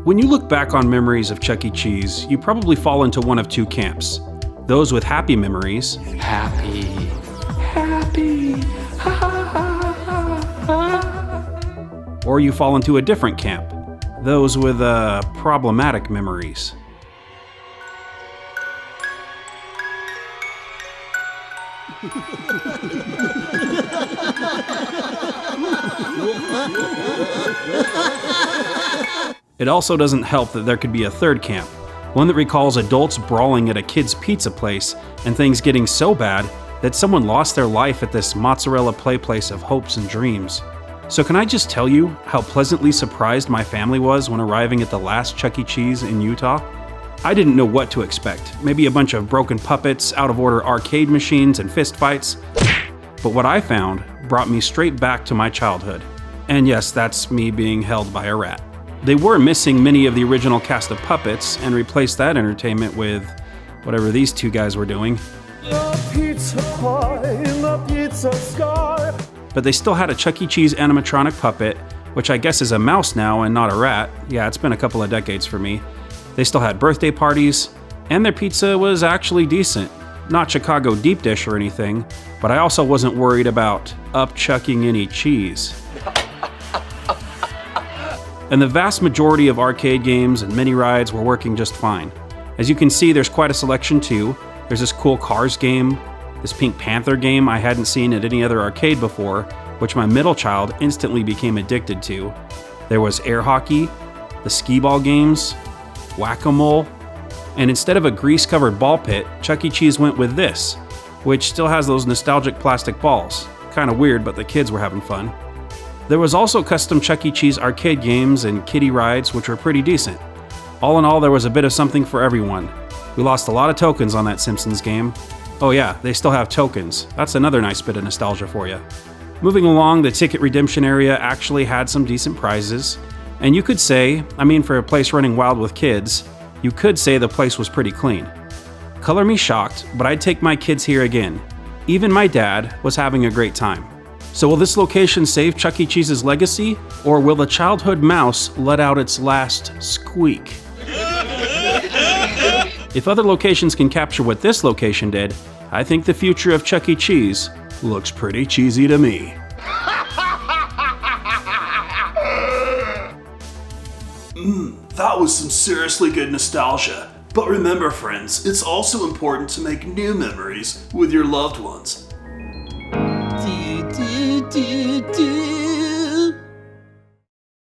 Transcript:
When you look back on memories of Chuck E. Cheese, you probably fall into one of two camps. Those with happy memories. Happy. Or you fall into a different camp. Those with problematic memories. It also doesn't help that there could be a third camp, one that recalls adults brawling at a kid's pizza place and things getting so bad that someone lost their life at this mozzarella play place of hopes and dreams. So can I just tell you how pleasantly surprised my family was when arriving at the last Chuck E. Cheese in Utah? I didn't know what to expect. Maybe a bunch of broken puppets, out-of-order arcade machines, and fistfights. But what I found brought me straight back to my childhood. And yes, that's me being held by a rat. They were missing many of the original cast of puppets and replaced that entertainment with whatever these two guys were doing. But they still had a Chuck E. Cheese animatronic puppet, which I guess is a mouse now and not a rat. Yeah, it's been a couple of decades for me. They still had birthday parties, and their pizza was actually decent. Not Chicago deep dish or anything, but I also wasn't worried about upchucking any cheese. And the vast majority of arcade games and mini rides were working just fine. As you can see, there's quite a selection too. There's this cool Cars game, this Pink Panther game I hadn't seen at any other arcade before, which my middle child instantly became addicted to. There was air hockey, the skee-ball games, whack-a-mole, and instead of a grease-covered ball pit, Chuck E. Cheese went with this, which still has those nostalgic plastic balls. Kinda weird, but the kids were having fun. There was also custom Chuck E. Cheese arcade games and kiddie rides, which were pretty decent. All in all, there was a bit of something for everyone. We lost a lot of tokens on that Simpsons game. Oh yeah, they still have tokens. That's another nice bit of nostalgia for you. Moving along, the ticket redemption area actually had some decent prizes. And you could say, for a place running wild with kids, you could say the place was pretty clean. Color me shocked, but I'd take my kids here again. Even my dad was having a great time. So will this location save Chuck E. Cheese's legacy, or will the childhood mouse let out its last squeak? If other locations can capture what this location did, I think the future of Chuck E. Cheese looks pretty cheesy to me. That was some seriously good nostalgia. But remember, friends, it's also important to make new memories with your loved ones. Do, do, do.